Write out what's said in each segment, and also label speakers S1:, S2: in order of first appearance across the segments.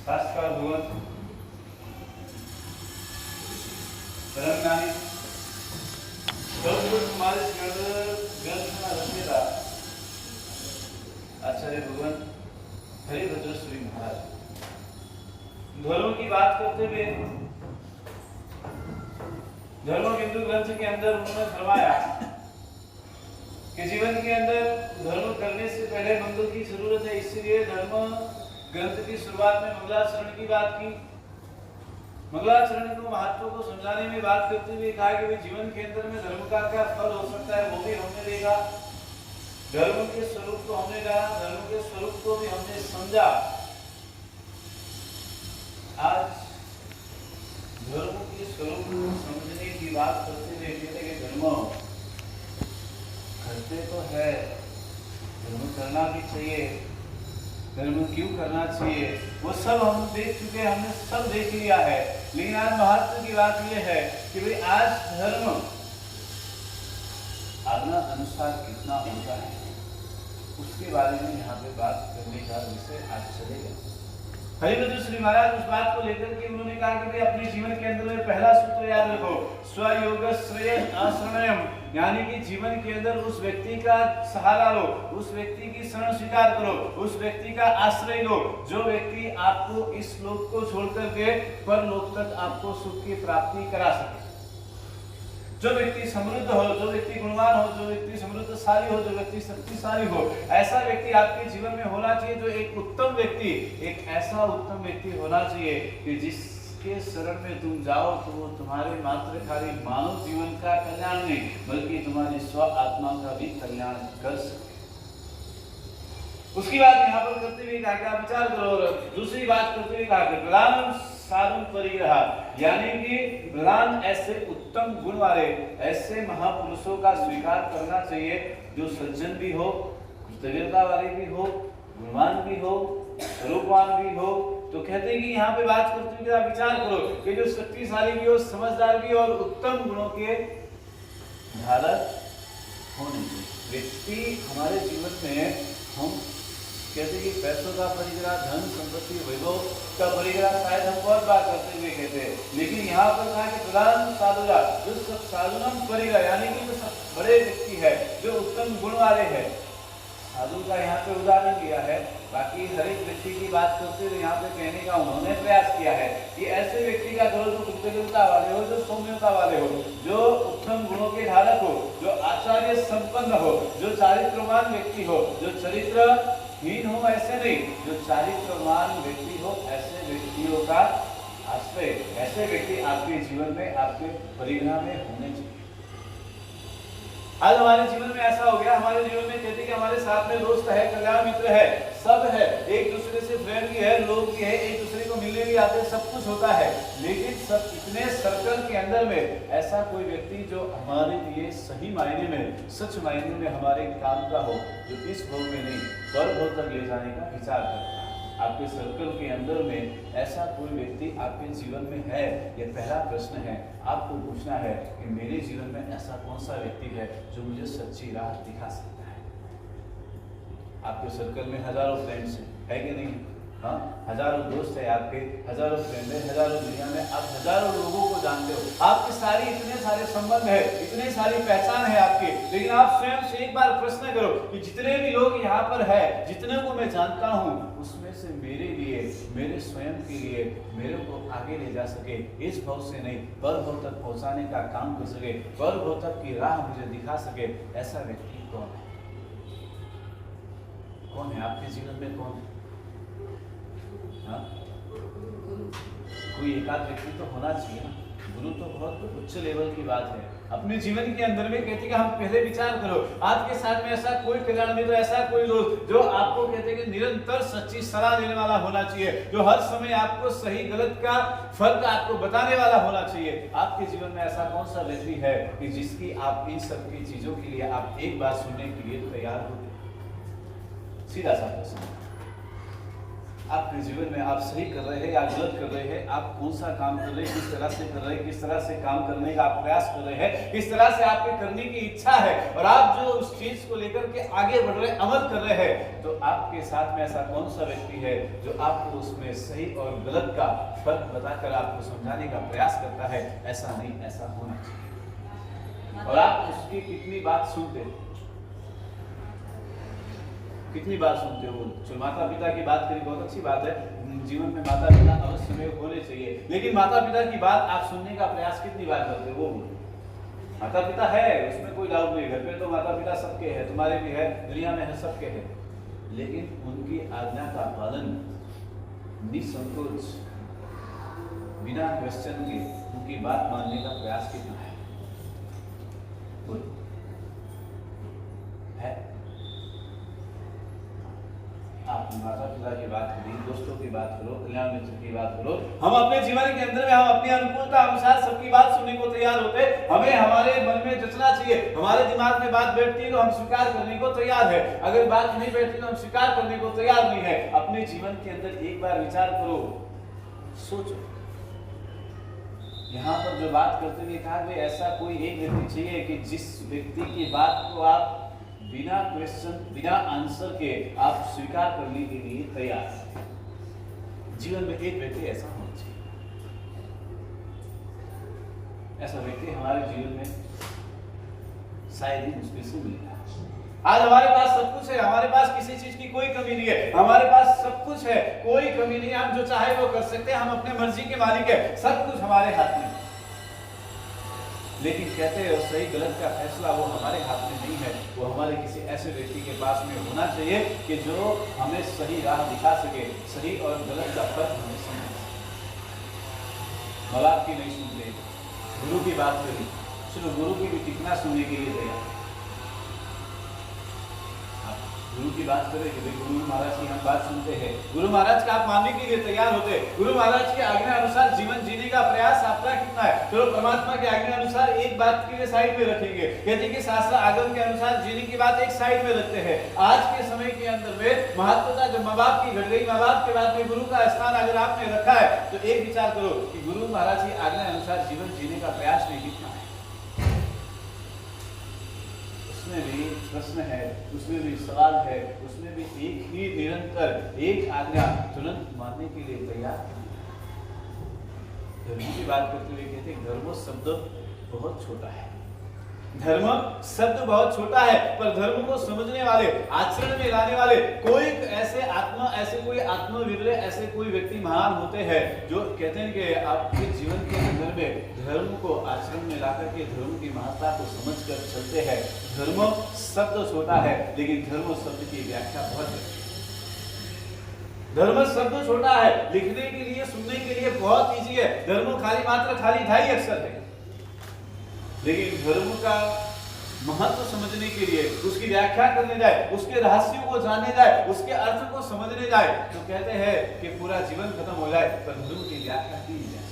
S1: शास्त्र भगवत परमज्ञानी कुमार ग्रंथ रचयिता आचार्य भगवान हरिभद्र सूरी महाराज धर्म की बात करते हुए धर्म बिंदु ग्रंथ के अंदर उन्होंने फरमाया कि जीवन के अंदर धर्म करने से पहले मंगल की जरूरत है, इसलिए धर्म ग्रंथ की शुरुआत में मंगलाचरण की बात की। मंगलाचरण को महत्व को समझाने में बात करते हुए कहा कि जीवन के अंदर में धर्म का क्या फल हो सकता है वो भी हमने देखा, धर्म के स्वरूप को हमने जाना, धर्म के स्वरूप को भी हमने समझा। आज धर्म के स्वरूप को समझने की बात करते हुए कहते कि धर्म करते तो है, धर्म करना भी चाहिए, धर्म क्यों करना चाहिए वो सब हम देख चुके हैं, हमने सब देख लिया है। लेकिन आज महत्व की बात यह है कि भाई आज धर्म आज्ञा अनुसार कितना होता है उसके बारे में यहाँ पे बात करने का विषय आज चलेगा। हरिभद्र श्री महाराज उस बात को लेकर के उन्होंने कहा कि भाई अपने जीवन के अंदर में पहला सूत्र याद रखो, स्वयोग श्रेय आश्रयम, यानी कि जीवन के अंदर उस व्यक्ति का सहारा लो, उस व्यक्ति की शरण स्वीकार करो, उस व्यक्ति का आश्रय लो जो व्यक्ति आपको इस लोक को छोड़कर के परलोक तक आपको सुख की प्राप्ति करा सके। जो व्यक्ति समृद्ध हो, जो व्यक्ति गुणवान हो, जो व्यक्ति समृद्धशाली हो, जो व्यक्ति शक्तिशाली हो, ऐसा व्यक्ति आपके जीवन में होना चाहिए। जो एक उत्तम व्यक्ति, एक ऐसा उत्तम व्यक्ति होना चाहिए कि जिसके शरण में तुम जाओ तो वो तुम्हारे मात्र खाली मानव जीवन का कल्याण नहीं बल्कि तुम्हारी स्व आत्मा का भी कल्याण कर सके। उसकी बात यहाँ पर करते हुए कहा क्या विचार करो। दूसरी बात करते हुए कहा प्रधान साधु परिग्रह, यानी कि प्रधान ऐसे उत्तम गुण वाले ऐसे महापुरुषों का स्वीकार करना चाहिए जो सज्जन भी हो, कृतज्ञता वाले भी हो, गुणवान भी हो, स्वरूपवान भी हो। तो कहते हैं कि यहाँ पे बात करते हुए आप विचार करो कि जो शक्तिशाली भी हो, समझदार भी और उत्तम गुणों के धारक होने चाहिए। व्यक्ति हमारे जीवन में हम कहते हैं कि पैसों का परिग्रह, धन संपत्ति वैभव का परिग्रह शायद हम बहुत बार करते हुए कहते हैं, लेकिन यहाँ पर कहा कि प्रधान साधुरा, जो सब साधुनम परिग्रह, यानी कि जो सब बड़े व्यक्ति है, जो उत्तम गुण वाले हैं, साधु का यहाँ पे उदाहरण दिया है। बाकी हर एक व्यक्ति की बात करते हुए यहाँ पे कहने का उन्होंने प्रयास किया है कि ऐसे व्यक्ति का करो जो कृतज्ञता वाले हो, जो सौम्यता वाले हो, जो उत्तम गुणों के धारक हो, जो आचार्य संपन्न हो, जो चारित्रवान व्यक्ति हो, जो चरित्रहीन हो ऐसे नहीं, जो चारित्रवान व्यक्ति हो ऐसे व्यक्तियों का आश्रय, ऐसे व्यक्ति आपके जीवन में, आपके परिग्रह में होने चाहिए। आज हमारे जीवन में ऐसा हो गया, हमारे जीवन में कहते कि हमारे साथ में दोस्त है, कल्याण मित्र है, सब है, एक दूसरे से फ्रेंड भी है, लोग भी है, एक दूसरे को मिलने भी आते हैं, सब कुछ होता है। लेकिन सब इतने सर्कल के अंदर में ऐसा कोई व्यक्ति जो हमारे लिए सही मायने में, सच मायने में हमारे काम का हो, जो इस भोग में नहीं पर भोग तक ले जाने का विचार करता है। आपके सर्कल के अंदर में ऐसा कोई व्यक्ति आपके जीवन में है? ये पहला प्रश्न है, आपको पूछना है कि मेरे जीवन में ऐसा कौन सा व्यक्ति है जो मुझे सच्ची राह दिखा सकता है। आपके सर्कल में हजारों फ्रेंड्स है कि नहीं? हाँ, हजारों दोस्त है आपके, हजारों फ्रेंड है, हजारों दुनिया में आप हजारों लोगों को जानते हो, आपके सारी इतने सारे संबंध है, इतने सारी पहचान है आपके। लेकिन आप स्वयं से एक बार प्रश्न करो कि जितने भी लोग यहाँ पर है, जितने को मैं जानता हूँ, उसमें से मेरे लिए, मेरे स्वयं के लिए, मेरे को आगे ले जा सके, इस भाव से नहीं पर भाव तक पहुँचाने का काम कर सके, पर भाव तक की राह मुझे दिखा सके, ऐसा व्यक्ति कौन है? कौन है आपके जीवन में? कौन है? हाँ? कोई एकाध व्यक्ति तो होना चाहिए ना। गुरु तो बहुत उच्च लेवल की बात है। अपने जीवन के अंदर में कहते हैं कि हम पहले विचार करो, आपके साथ में ऐसा कोई कल्याण मित्र, ऐसा कोई दोस्त जो आपको कहते हैं कि निरंतर सच्ची सलाह देने वाला होना चाहिए, जो हर समय आपको सही गलत का फर्क आपको बताने वाला होना चाहिए। आपके जीवन में ऐसा कौन सा व्यक्ति है कि जिसकी आप इन सब की चीजों के लिए आप एक बात सुनने के लिए तैयार होते? सीधा सा प्रश्न, आपके जीवन में आप सही कर रहे हैं या गलत कर रहे हैं, आप कौन सा काम कर रहे हैं, किस तरह से कर रहे हैं, किस तरह से काम करने का आप प्रयास कर रहे हैं, किस तरह से आपके करने की इच्छा है, और आप जो उस चीज को लेकर के आगे बढ़ रहे, अमल कर रहे हैं, तो आपके साथ में ऐसा कौन सा व्यक्ति है जो आपको उसमें सही और गलत का फर्क बताकर आपको समझाने का प्रयास करता है? ऐसा नहीं, ऐसा होना चाहिए। और आप उसकी कितनी बात सुनते हो, कितनी बार सुनते हो? जो माता पिता की बात करी, बहुत अच्छी बात है, जीवन में माता पिता अवश्य में होने चाहिए, लेकिन माता पिता की बात आप सुनने का प्रयास कितनी बार करते हो? वो माता पिता है, उसमें कोई डाउट नहीं, घर पे तो माता पिता सबके हैं, तुम्हारे भी है, दुनिया में है, सबके है, लेकिन उनकी आज्ञा का पालन निसंकोच बिना क्वेश्चन के उनकी बात मानने का प्रयास कितना है? आप माता पिता की बात करो, दोस्तों की बात करो, कल्याण मित्र की बात करो, हम अपने जीवन के अंदर में हम अपनी अनुकूलता अनुसार सबकी बात सुनने को तैयार होते, हमें हमारे मन में जचना चाहिए, हमारे दिमाग में बात बैठती है तो हम स्वीकार करने को तैयार है, अगर बात नहीं बैठती तो हम स्वीकार करने को तैयार नहीं है। अपने जीवन के अंदर एक बार विचार करो, सोचो। यहाँ पर जो बात करते हुए कहा कि ऐसा कोई एक व्यक्ति चाहिए कि जिस व्यक्ति की बात को आप बिना क्वेश्चन, बिना आंसर के आप स्वीकार करने के लिए तैयार। जीवन में एक व्यक्ति ऐसा होना चाहिए, ऐसा व्यक्ति हमारे जीवन में शायद ही मुश्किल से मिलेगा। आज हमारे पास सब कुछ है, हमारे पास किसी चीज की कोई कमी नहीं है, हमारे पास सब कुछ है, कोई कमी नहीं है, हम जो चाहे वो कर सकते हैं, हम अपने मर्जी के मालिक है, सब कुछ हमारे हाथ में। लेकिन कहते हैं सही गलत का फैसला वो हमारे हाथ में नहीं है, वो हमारे किसी ऐसे व्यक्ति के पास में होना चाहिए कि जो हमें सही राह दिखा सके, सही और गलत का फर्क हमें समझा सके। माँ बाप की नहीं सुनते, गुरु की बात करी, चलो गुरु की भी कितना सुनने के लिए तैयार। गुरु की बात करें कि गुरु महाराज की हम बात सुनते हैं, गुरु महाराज का आप मानने के लिए तैयार होते हैं, गुरु महाराज की आज्ञा अनुसार जीवन जीने का प्रयास आपका कितना है? चलो परमात्मा की आज्ञा अनुसार एक बात के लिए साइड में रखेंगे, कहते कि शास्त्र आगम के अनुसार जीने की बात एक साइड में रखते हैं। आज के समय के अंदर में महत्वता जब माँ बाप की घट गई, माँ बाप के बाद में गुरु का स्थान अगर आपने रखा है तो एक विचार करो कि गुरु महाराज की आज्ञा अनुसार जीवन जीने का प्रयास में कितना है। उसमें भी प्रश्न है, उसमें भी सवाल है, उसमें भी एक ही निरंतर एक आज्ञा तुरंत मानने के लिए तैयार। धर्म की बात करते हुए कहते हैं धर्म शब्द बहुत छोटा है, धर्म शब्द बहुत छोटा है, पर धर्म को समझने वाले, आचरण में लाने वाले कोई ऐसे कोई आत्मविरले ऐसे कोई व्यक्ति महान होते हैं जो कहते हैं कि आपके जीवन के अंदर में धर्म को आचरण में लाकर के धर्म की महत्ता को समझकर चलते हैं। धर्म शब्द छोटा है, लेकिन धर्म शब्द की व्याख्या बहुत है। धर्म शब्द छोटा है, लिखने के लिए, सुनने के लिए बहुत इजी है, धर्म खाली 2.5 अक्षर है, लेकिन धर्म का महत्व समझने के लिए, उसकी व्याख्या करने जाए, उसके रहस्यों को जानने जाए, उसके अर्थ को समझने जाए, तो कहते हैं कि पूरा जीवन खत्म हो जाए, पर धर्म की व्याख्या की नहीं जाए।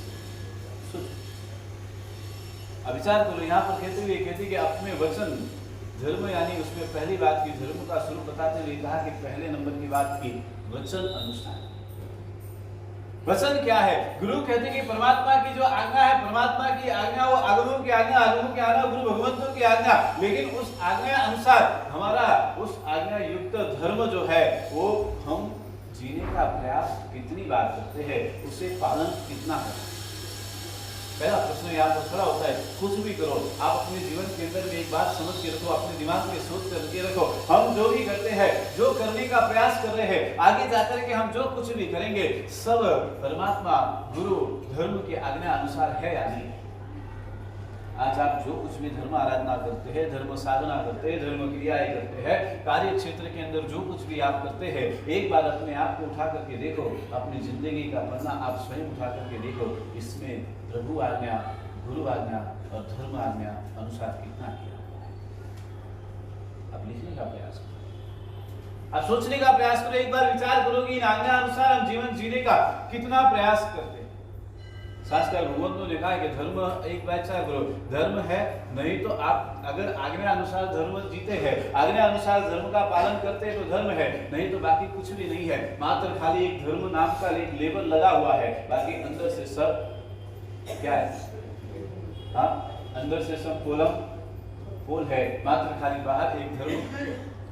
S1: अब विचार करो, यहाँ पर कहते कि अपने वचन धर्म, यानी उसमें पहली बात की धर्म का स्वरूप बताते हुए कहा कि पहले नंबर की बात की वचन अनुष्ठान। वचन क्या है? गुरु कहते कि परमात्मा की जो आज्ञा है, परमात्मा की आज्ञा वो आगमों की आज्ञा, आगमों की आज्ञा गुरु भगवंतों की आज्ञा, लेकिन उस आज्ञा अनुसार हमारा उस आज्ञा युक्त धर्म जो है वो हम जीने का प्रयास कितनी बार करते हैं, उसे पालन कितना है। पहला प्रश्न यहाँ पर खड़ा होता है, कुछ भी करो आप अपने जीवन के अंदर में एक बात समझ के रखो, अपने दिमाग में सोच करके रखो, हम जो भी करते हैं, जो करने का प्रयास कर रहे हैं, आगे जाकर के हम जो कुछ भी करेंगे सब परमात्मा, गुरु, धर्म की आज्ञा अनुसार है या नहीं। आज आप जो कुछ भी धर्म आराधना करते हैं, धर्म साधना करते हैं, धर्म क्रियाएं करते हैं, कार्य क्षेत्र के अंदर जो कुछ भी आप करते हैं, एक बार अपने आप को उठा करके देखो, अपनी जिंदगी का पन्ना आप स्वयं उठा करके देखो, इसमें प्रभु आज्ञा गुरु आज्ञा और धर्म आज्ञा अनुसार कितना किया। अब लिखने का प्रयास करो, अब सोचने का प्रयास करो, एक बार विचार करो कि इन आज्ञा अनुसार हम जीवन जीने का कितना प्रयास करते हैं। शास्त्र भगवंत ने लिखा है कि धर्म एक व्याख्या करो, धर्म है नहीं तो आप अगर आज्ञा अनुसार धर्म जीते हैं, आज्ञा अनुसार धर्म का पालन करते हैं तो धर्म है, नहीं तो बाकी कुछ भी नहीं है। मात्र खाली एक धर्म नाम का एक लेबल लगा हुआ है, बाकी अंदर से सब क्या है? हाँ, अंदर से सब पोल है, मात्र खाली बाहर एक धर्म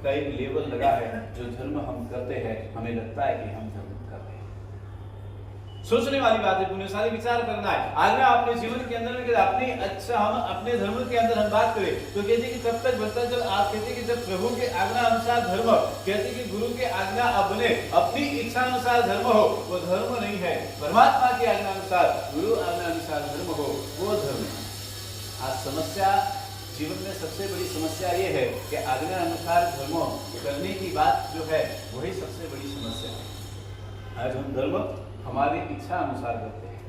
S1: का एक लेबल लगा है। जो धर्म हम करते हैं हमें लगता है कि हम धर्म कर रहे हैं। सोचने वाली बात है, पुण्यशाली विचार करना है। आज्ञा अपने जीवन के अंदर में अपनी अच्छा हम अपने धर्म के अंदर हम बात करें तो कहते कि तब तक बनता जब आप कहते कि जब प्रभु के आज्ञा अनुसार धर्म, कहते कि गुरु के आज्ञा अपने अपनी इच्छा अनुसार धर्म हो, वो धर्म नहीं है। परमात्मा की आज्ञा अनुसार, गुरु आज्ञा अनुसार धर्म हो, वो धर्म है। आज समस्या जीवन में सबसे बड़ी समस्या ये है कि आज्ञा अनुसार धर्म करने की बात जो है वही सबसे बड़ी समस्या है। आज हम धर्म हमारी इच्छा अनुसार करते हैं,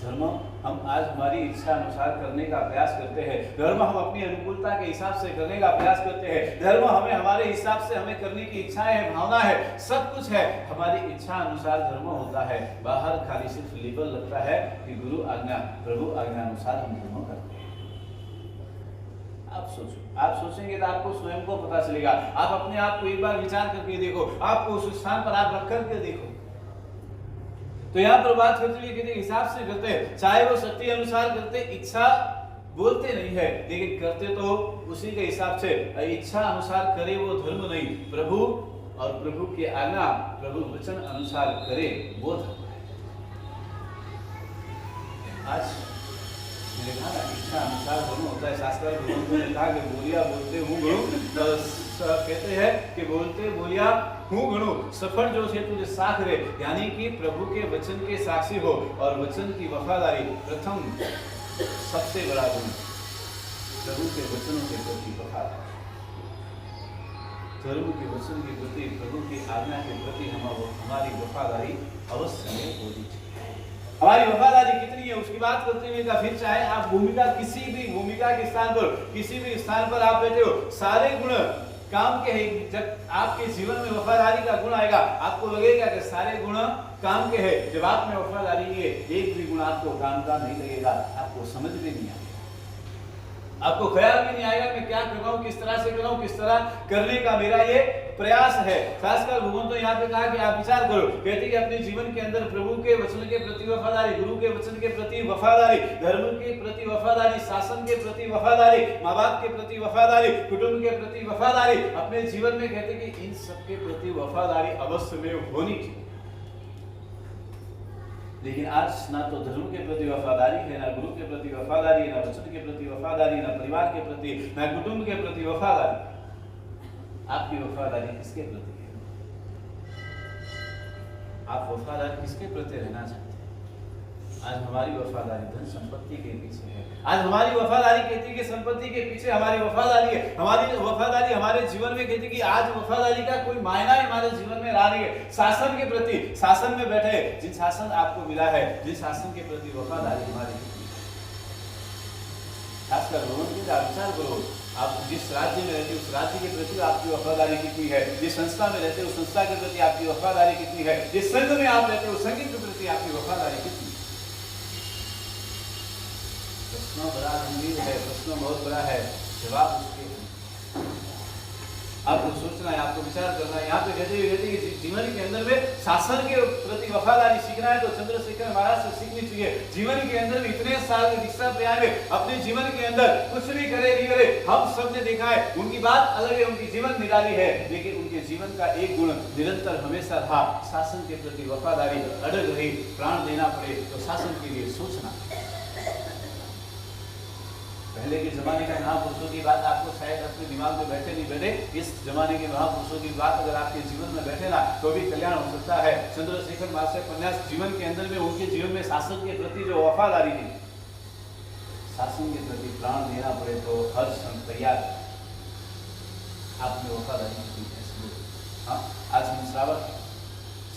S1: धर्म हम आज हमारी इच्छा अनुसार करने का प्रयास करते हैं, धर्म हम अपनी अनुकूलता के हिसाब से करने का प्रयास करते हैं, धर्म हमें हमारे हिसाब से हमें करने की इच्छाएं है, भावना है, सब कुछ है, हमारी इच्छा अनुसार धर्म होता है। बाहर खाली सिर्फ लेबल लगता है कि गुरु आज्ञा प्रभु आज्ञा अनुसार हम धर्म करते हैं। आप सोचो, आप सोचेंगे तो आपको स्वयं को पता चलेगा। आप अपने आप को एक बार विचार करके देखो, आपको उस स्थान पर आप रख करके देखो। तो यहाँ पर बात करते हुए कितने हिसाब से करते हैं, चाहे वो शक्ति अनुसार करते, इच्छा बोलते नहीं है लेकिन करते तो उसी के हिसाब से। इच्छा अनुसार करे वो धर्म नहीं, प्रभु और प्रभु की आज्ञा प्रभु वचन अनुसार करे वो धर्म है। आज मैंने कहा ना इच्छा अनुसार धर्म होता है। शास्त्र ने कहा कि बोलिया बोलते हूँ गुरु, कहते हैं कि बोलते बोलिया हूँ गणु, सफल जो से तुझे साख रे, यानी कि प्रभु के वचन के साक्षी हो और वचन की वफादारी प्रथम सबसे बड़ा गुण, प्रभु के वचनों के प्रति वफादारी, धर्म के वचन के प्रति प्रभु की आज्ञा के प्रति हमारी वफादारी अवश्य में होनी चाहिए। हमारी वफादारी कितनी है उसकी बात करते हुए का फिर चाहे आप भूमिका किसी भी भूमिका के स्थान पर किसी भी स्थान पर आप बैठे हो, सारे गुण काम के हैं। जब आपके जीवन में वफादारी का गुण आएगा आपको लगेगा कि सारे गुण काम के हैं। जब आप में वफादारी है एक भी गुण आपको काम का नहीं लगेगा, आपको समझ में नहीं आएगा, आपको ख्याल भी नहीं आएगा मैं क्या कर रहा हूँ, किस तरह से कर रहा हूँ, किस तरह करने का मेरा ये प्रयास है। खासकर भगवान तो यहाँ पे कहा कि आप विचार करो, कहते कि अपने जीवन के अंदर प्रभु के वचन के प्रति वफादारी, गुरु के वचन के प्रति वफादारी, धर्म के प्रति वफादारी, शासन के प्रति वफादारी, माँ बाप के प्रति वफादारी, कुटुंब के प्रति वफादारी, अपने जीवन में कहते कि इन सब के प्रति वफादारी अवश्य में होनी चाहिए। लेकिन आज ना तो धर्म के प्रति वफादारी है, ना गुरु के प्रति वफादारी है, ना वचन के प्रति वफादारी, ना परिवार के प्रति, ना कुटुंब के प्रति वफादारी। आपकी वफादारी किसके प्रति है? आप वफादार किसके प्रति रहना चाहते हैं? आज हमारी वफादारी धन संपत्ति के पीछे है, आज हमारी वफादारी कहती कि संपत्ति के पीछे हमारी वफादारी है। हमारी वफादारी हमारे जीवन में कहती कि आज वफादारी का कोई मायना हमारे जीवन में रहा नहीं है। शासन के प्रति, शासन में बैठे जिन शासन आपको मिला है, जिन शासन के प्रति वफादारी हमारी, खासकर भगवान की विचार करो, आप जिस राज्य में रहते उस राज्य के प्रति आपकी वफादारी कितनी है, जिस संस्था में रहते उस संस्था के प्रति आपकी वफादारी कितनी है, जिस संघ में आप रहते उस संघ के प्रति आपकी वफादारी कितनी है। प्रश्न बड़ा गंभीर है, प्रश्न बहुत बड़ा है, जवाब उसके आपको सोचना है, आपको विचार करना है। यहाँ पे कहते कि जीवन के अंदर में शासन के प्रति वफादारी सीखना है तो चंद्रशेखर महाराज से सीखनी चाहिए। जीवन के अंदर में इतने साल के दीक्षा पे आए अपने जीवन के अंदर कुछ भी करे नहीं करे, हम सब ने देखा है उनकी बात अलग है, उनकी जीवन निराली है, लेकिन उनके जीवन का एक गुण निरंतर हमेशा था, शासन के प्रति वफादारी अड़ग रही। प्राण देना पड़े तो शासन के लिए सोचना। पहले के जमाने के महापुरुषों की बात आपको शायद अपने दिमाग में बैठे नहीं बैठे, इस जमाने के महापुरुषों की बात अगर आपके जीवन में बैठे ना तो भी कल्याण हो सकता है। चंद्रशेखर महाशय उपन्यास जीवन के अंदर में उनके जीवन में शासन के प्रति जो वफादारी थी, शासन के प्रति प्राण देना पड़े तो हर क्षण तैयार। आपने वफादारी की। हाँ, आज हम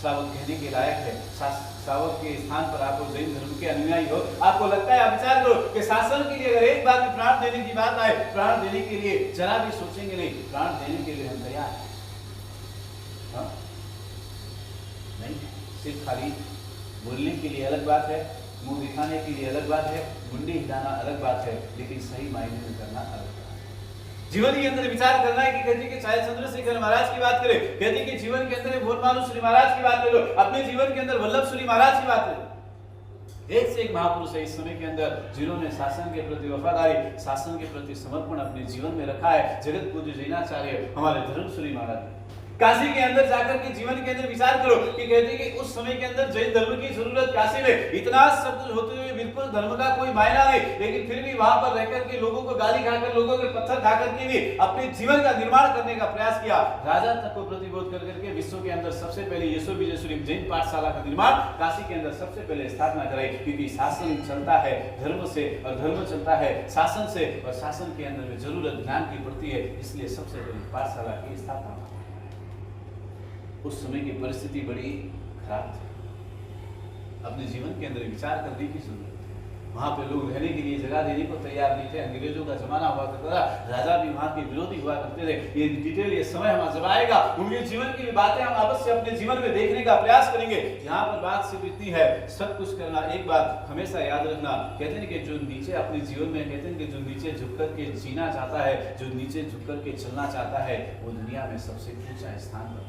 S1: शावक कहने के लायक है। शावक के स्थान पर आप जैन धर्म के अनुयायी हो, आपको लगता है, आप विचार करो कि शासन के लिए अगर एक बार में प्राण देने की बात आए, प्राण देने के लिए जरा भी सोचेंगे नहीं, प्राण देने के लिए हम तैयार हैं। हाँ? नहीं, सिर्फ खाली बोलने के लिए अलग बात है, मुंह दिखाने के लिए अलग बात है, मुंडी हिलाना अलग बात है, लेकिन सही मायने में करना अलग बात है। जीवन के अंदर विचार करना है कि कहते कि चाहे चंद्रशेखर महाराज की बात करें, कहते कि जीवन के अंदर भोरमालू श्री महाराज की बात ले लो, अपने जीवन के अंदर वल्लभ श्री महाराज की बात ले लो। एक से एक महापुरुष है इस समय के अंदर जिन्होंने शासन के प्रति वफादारी, शासन के प्रति समर्पण अपने जीवन में रखा है। जगत पूज्य जैनाचार्य हमारे धर्म श्री महाराज काशी के अंदर जाकर के जीवन के अंदर विचार करो कि कहते कि उस समय के अंदर जैन धर्म की जरूरत काशी में इतना सब कुछ होते हुए बिल्कुल धर्म का कोई मायना नहीं, लेकिन फिर भी वहां पर रहकर के लोगों को गाली खाकर, लोगों के पत्थर खाकर के भी अपने जीवन का निर्माण करने का प्रयास किया। राजा तक को प्रतिबोध कर करके विश्व के अंदर सबसे पहले यशो विजयेश्वरी जैन पाठशाला का निर्माण काशी के अंदर सबसे पहले स्थापना कराई, क्योंकि शासन चलता है धर्म से और धर्म चलता है शासन से, और शासन के अंदर में जरूरत ज्ञान की पड़ती है, इसलिए सबसे पहले पाठशाला की स्थापना। उस समय की परिस्थिति बड़ी खराब थी, अपने जीवन के अंदर विचार करने की जरूरत है। वहां पे लोग रहने के लिए जगह देने को तैयार नहीं थे, अंग्रेजों का जमाना हुआ करता था, राजा भी वहां के विरोधी हुआ करते थे। ये डिटेल, ये समय हमारा जब आएगा, उनके जीवन की बातें हम अवश्य अपने जीवन में देखने का प्रयास करेंगे। यहाँ पर बात सिर्फ इतनी है, सब कुछ करना, एक बात हमेशा याद रखना, कहते हैं कि जो नीचे अपने जीवन में, कहते हैं कि जो नीचे झुक करके जीना चाहता है, जो नीचे झुक करके चलना चाहता है, वो दुनिया में सबसे ऊंचा स्थान पर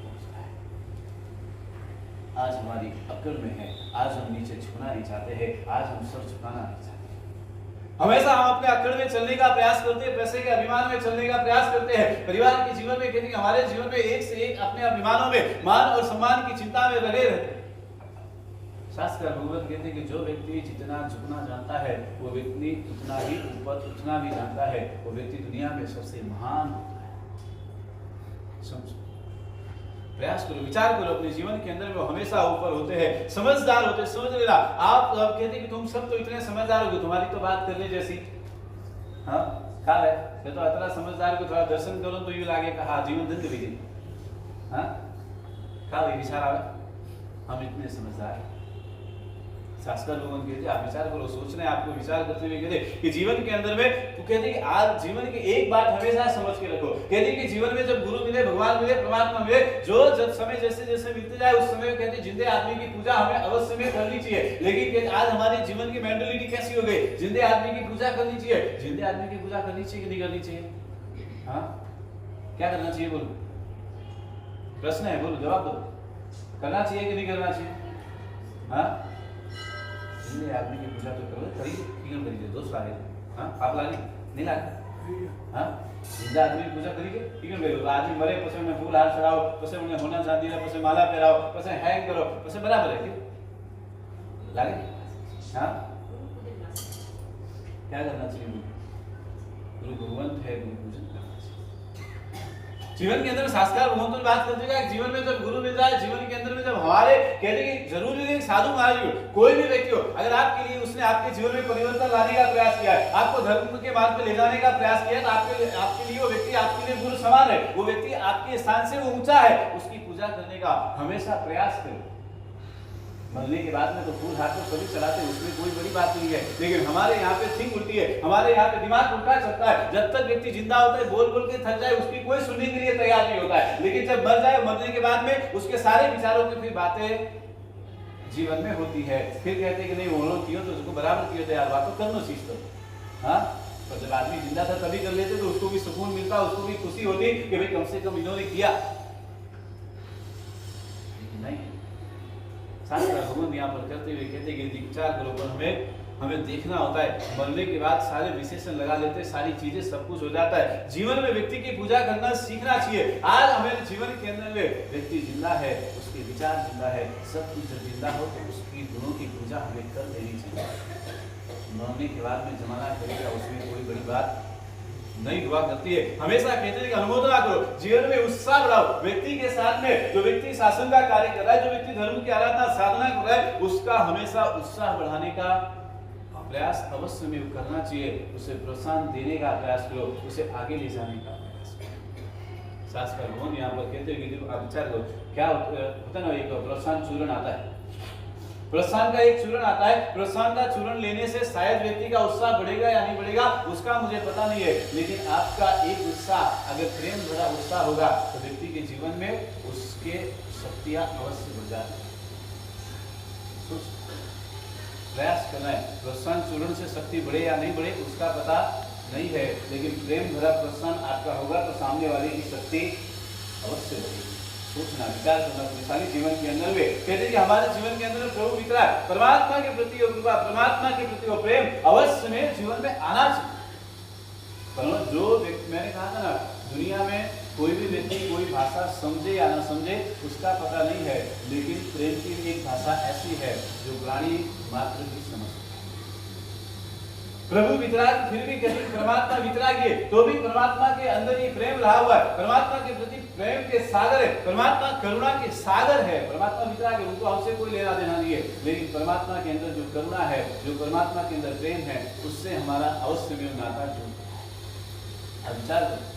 S1: आज हमारी अक्ल में है। आज हम नीचे झुकना नहीं चाहते हैं, आज हम सर झुकाना नहीं चाहते। हमेशा हम अपने अक्ल में चलने का प्रयास करते हैं, पैसे के अभिमान में चलने का प्रयास करते हैं, परिवार के जीवन में, कहते हैं हमारे जीवन में एक से एक अपने अभिमानों में, मान और सम्मान की चिंता में लगे रहते हैं। शास्त्र भगवत कहते हैं कि जो व्यक्ति जितना झुकना जानता है, वो व्यक्ति उतना ही ऊपर उठना भी जानता है, वो व्यक्ति दुनिया में सबसे महान होता है। समझो, प्रयास करो, विचार करो, अपने जीवन के अंदर में हमेशा ऊपर होते हैं, समझदार होते हैं। समझ लेना, आप कहते हैं कि तुम सब तो इतने समझदार हो, तुम्हारी तो बात करने जैसी, हाँ क्या है, ये तो इतना समझदार को थोड़ा दर्शन करो तो यूं लागे कि हाँ जीवन धन्य भी, हाँ क्या विचार आवे, हम इतने समझदार हैं। शास्त्र लोगों के आप विचार करो, सोचना है आपको, विचार करते हुए कहते कि जीवन के अंदर में, तो कहते कि आज जीवन की एक बात हमेशा समझ के रखो, कहते कि जीवन में जब गुरु मिले, भगवान मिले, परमात्मा मिले, जो जब समय जैसे जैसे बीतते जाए उस समय कहते जिंदे आदमी की पूजा हमें अवश्य में करनी चाहिए। लेकिन आज हमारे जीवन की मेंटालिटी कैसी हो गई, जिंदे आदमी की पूजा करनी चाहिए, जिंदे आदमी की पूजा करनी चाहिए कि नहीं करनी चाहिए? हाँ क्या करना चाहिए बोलो, प्रश्न है, बोलो जवाब दो, करना चाहिए कि नहीं करना चाहिए? हाँ जिंदे आदमी की पूजा तो करो, करिए, क्यों करिए, दोस्त लागे, हाँ आप लागे नहीं लागे, हाँ जिंदे आदमी की पूजा करिए, क्यों करिए, आदमी मरे पसे उन्हें फूल हार चढ़ाओ, पसे उन्हें होना चांदी ना, पसे माला पहराओ, पसे हैंग करो, पसे बराबर है क्यों लागे? हाँ क्या करना चाहिए? गुरु भगवंत है, गुरु पूजन करना चाहिए। जीवन के अंदर शास्त्र भगवंत की बात करते हैं, जीवन में जब गुरु मिल जाए, जीवन के अंदर में जब हमारे कहते हैं कि जरूरी नहीं साधु महाराज हो, कोई भी व्यक्ति हो, अगर आपके लिए उसने आपके जीवन में परिवर्तन लाने का प्रयास किया है, आपको धर्म के मार्ग पे ले जाने का प्रयास किया है, तो आपके लिए वो व्यक्ति आपके लिए गुरु समान है, वो व्यक्ति आपके स्थान से वो ऊंचा है, उसकी पूजा करने का हमेशा प्रयास करो। मरने के बाद में तो फूल हाथ में सभी चलाते, उसमें कोई बड़ी बात नहीं है, लेकिन हमारे यहाँ पे थिंक उल्टी है, हमारे यहाँ पे दिमाग उल्टा चलता है। जब तक व्यक्ति जिंदा होता है, बोल बोल के थक जाए, उसकी कोई सुनने के लिए तैयार नहीं होता है, लेकिन जब मर जाए, मरने के बाद में उसके सारे विचारों की फिर बातें जीवन में होती है, फिर कहते हैं कि नहीं वो कियो तो उसको बराबर कियो, तो यार बात तो करना सीख तो, हाँ तो जब आदमी जिंदा था तभी कर लेते तो उसको भी सुकून मिलता, उसको भी खुशी होती कि भाई कम से कम इन्होंने किया, नहीं। शास्त्र भगवान यहाँ पर करते हुए कहते कि विचार करो, पर हमें देखना होता है, मरने के बाद सारे विशेषण लगा लेते हैं, सारी चीजें सब कुछ हो जाता है। जीवन में व्यक्ति की पूजा करना सीखना चाहिए। आज हमें जीवन के अंदर में व्यक्ति जिंदा है, उसके विचार जिंदा है, सब कुछ जब जिंदा हो तो उसकी गुणों की पूजा हमें कर देनी चाहिए। मरने के बाद में जमाना करेगा, उसमें कोई बड़ी बात नहीं हुआ करती है। हमेशा कहते हैं कि अनुमोदना करो, जीवन में उत्साह बढ़ाओ। व्यक्ति के साथ में जो व्यक्ति शासन का कार्य कर रहा है, जो व्यक्ति धर्म की आराधना साधना कर रहा है, उसका हमेशा उत्साह बढ़ाने का प्रयास अवश्य में करना चाहिए। उसे प्रोत्साहन देने का प्रयास करो, उसे आगे ले जाने का प्रयास करो। सास का गुण यहाँ पर कहते हैं कि आप विचार करो क्या होता है ना, एक प्रोत्साहन चूर्ण आता है, प्रोत्साहन का एक चूर्ण आता है, प्रोत्साहन का चूर्ण लेने से शायद व्यक्ति का उत्साह बढ़ेगा या नहीं बढ़ेगा उसका मुझे पता नहीं है, लेकिन आपका एक उत्साह अगर प्रेम भरा उत्साह होगा तो व्यक्ति के जीवन में उसके शक्तियां अवश्य बढ़ जाती हैं। प्रयास करना है, प्रोत्साहन चूर्ण से शक्ति बढ़े या नहीं बढ़े उसका पता नहीं है, लेकिन प्रेम भरा प्रोत्साहन आपका होगा तो सामने वाले की शक्ति अवश्य बढ़ेगी। सोचना, विचार करना, पुरुषाली जीवन के अंदर में कहते हैं कि हमारे जीवन के अंदर प्रभु वितरा परमात्मा के प्रति कृपा, परमात्मा के प्रति प्रेम अवश्य में जीवन में आना चाहिए। जो व्यक्ति, मैंने कहा था ना, दुनिया में कोई भी व्यक्ति कोई भाषा समझे या न समझे उसका पता नहीं है, लेकिन प्रेम की एक भाषा ऐसी है जो प्राणी मात्र भी समझ। प्रभु वितराग फिर भी कहते परमात्मा वितराग है तो भी परमात्मा के अंदर ही प्रेम रहा हुआ है, परमात्मा के प्रति प्रेम के सागर है, परमात्मा करुणा के सागर है। परमात्मा वितराग है, उनको हमसे कोई लेना देना नहीं है, लेकिन परमात्मा के अंदर जो करुणा है, जो परमात्मा के अंदर प्रेम है, उससे हमारा अवश्य में नाता जुड़ता है। विचार करो,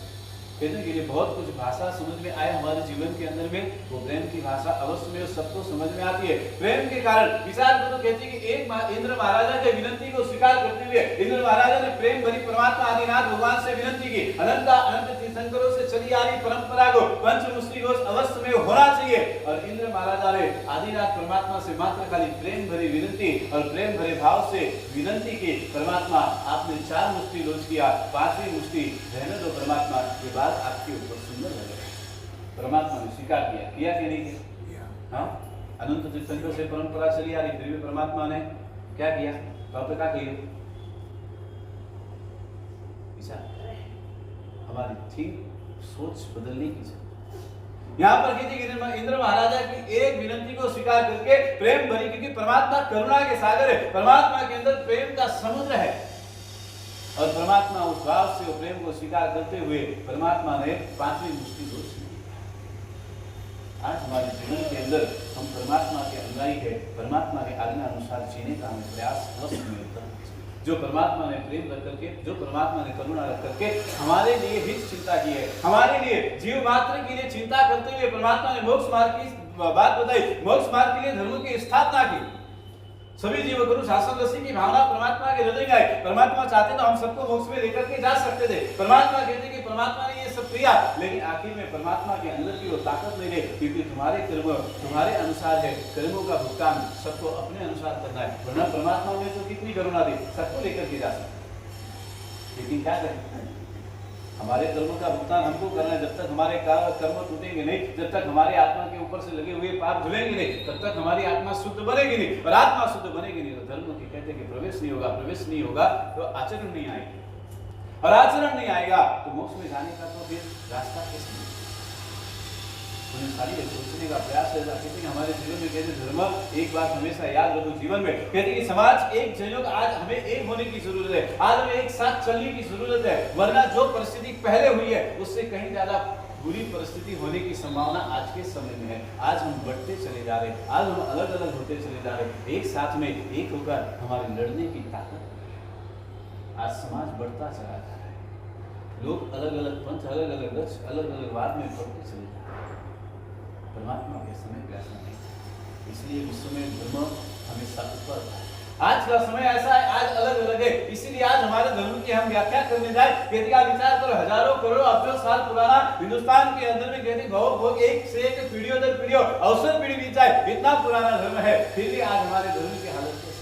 S1: कहते हैं कि बहुत कुछ भाषा समझ में आए हमारे जीवन के अंदर में, वो प्रेम की भाषा अवश्य में सबको समझ में आती है। प्रेम के कारण विचार करो, कहते हैं कि एक इंद्र महाराजा के विनती को स्वीकार करते हुए इंद्र महाराजा ने प्रेम भरी परमात्मा आदिनाथ भगवान से विनंती की, अनंत तीर्थंकरों से चली आ रही परंपरा को पंचमुष्टि घोष अवश्य में होना चाहिए। और इंद्र महाराजा ने आदिनाथ परमात्मा से मात्र खाली प्रेम भरी विनती और प्रेम भरे भाव से विनंती की, परमात्मा आपने 4 मुष्टि रोज किया, 5वीं मुष्टि रहने दो परमात्मा, के बाद आपके ऊपर सुंदर लगे। परमात्मा ने स्वीकार किया कि नहीं किया? हाँ, अनंत तीर्थंकर से परंपरा चली आ रही, फिर भी परमात्मा ने क्या किया? तो क्या किया? हमारी ठीक सोच बदलने की जरूरत। यहाँ पर कहते कि इंद्र महाराजा की एक विनंती को स्वीकार करके प्रेम भरी, क्योंकि परमात्मा करुणा के सागर है, परमात्मा के अंदर प्रेम का समुद्र है, और परमात्मा उस भाव से प्रेम को स्वीकार करते हुए परमात्मा ने 5वीं मुष्टि रोज की। आज हमारे जीवन के अंदर हम परमात्मा के अनुयायी है, परमात्मा के आज्ञा अनुसार जीने का हमें प्रयास अवश्य में करना चाहिए। जो परमात्मा ने प्रेम रख करके, जो परमात्मा ने करुणा रख करके हमारे लिए ही चिंता की है, हमारे लिए जीव मात्र के लिए चिंता करते हुए परमात्मा ने मोक्ष मार्ग की बात बताई, मोक्ष मार्ग के लिए धर्म की स्थापना की। सभी जीव गुरु शासन रसी की भावना परमात्मा के हृदय में आई। परमात्मा चाहते तो हम सबको मोक्ष में लेकर के जा सकते थे। परमात्मा कहते कि परमात्मा ने ये सब किया, लेकिन आखिर में परमात्मा के अंदर की वो ताकत नहीं रही, क्योंकि तुम्हारे कर्म तुम्हारे अनुसार है, कर्मों का भुगतान सबको अपने अनुसार करना है। वरना परमात्मा ने तो कितनी करुणा दी, सबको लेकर के जा सकते, लेकिन क्या करें? हमारे कर्मों का भुगतान हमको करना है। जब तक हमारे कर्म टूटेंगे नहीं, जब तक हमारे आत्मा के ऊपर से लगे हुए पाप धुलेंगे नहीं, तब तक हमारी आत्मा शुद्ध बनेगी नहीं। और आत्मा शुद्ध बनेगी नहीं तो धर्म के कहते कि प्रवेश नहीं होगा, प्रवेश नहीं होगा तो आचरण नहीं आएगा, और आचरण नहीं आएगा तो मोक्ष में जाने का तो फिर रास्ता कैसे? सारी सोचने का प्रयास है। कहते हैं हमारे जीवन में कहते धर्म एक बात हमेशा याद रखो जीवन में, कहते कि समाज एक संयोग, आज हमें एक होने की जरूरत है, आज हमें एक साथ चलने की जरूरत है, वरना जो परिस्थिति पहले हुई है उससे कहीं ज्यादा बुरी परिस्थिति होने की संभावना आज के समय में है। आज हम बढ़ते चले जा रहे, आज हम अलग अलग होते चले जा रहे, एक साथ में एक होकर हमारे लड़ने की ताकत। आज समाज बढ़ता चला जा रहा है, लोग अलग अलग पंथ, अलग अलग लक्ष्य, अलग अलग वाद में बढ़ते चले जा रहे। परमात्मा के समय ऐसा नहीं, इसलिए विश्व में धर्म हमेशा ऊपर है। आज का समय ऐसा है, आज अलग अलग है, इसीलिए आज हमारे धर्म की हम व्याख्या करने जाए। कहते आप विचार करो, हजारों करोड़ों अरबों साल पुराना हिंदुस्तान के अंदर में कहते भोग एक से एक पीढ़ियों दर पीढ़ियों अवसर पीढ़ी बीत जाए, इतना पुराना धर्म है, फिर भी आज हमारे धर्म की हालत कैसी?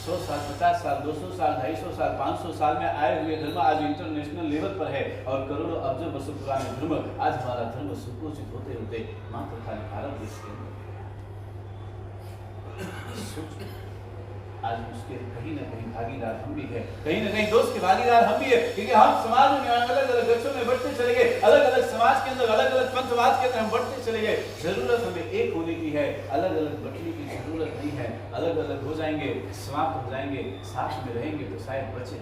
S1: 100 साल, 50 साल, 200 साल, 250 साल, 500 साल में आए हुए धर्म आज इंटरनेशनल लेवल पर है, और करोड़ों अरबों वर्षों पुराने धर्म आज हमारा धर्म सुपोषित होते होते मात्र खाली भारत देश के अंदर। आज उसके कहीं ना कहीं भागीदार हम भी है, कहीं ना कहीं दोस्त के भागीदार हम भी है, क्योंकि हम समाज में अलग अलग गक्षों में बढ़ते चले गए, अलग अलग समाज के अंदर, अलग अलग पंथवाद के अंदर हम बढ़ते चले गए। जरूरत हमें एक होने की है, अलग अलग बढ़ने की जरूरत नहीं है। अलग अलग हो जाएंगे, समाप्त हो जाएंगे, साथ में रहेंगे तो शायद बचे।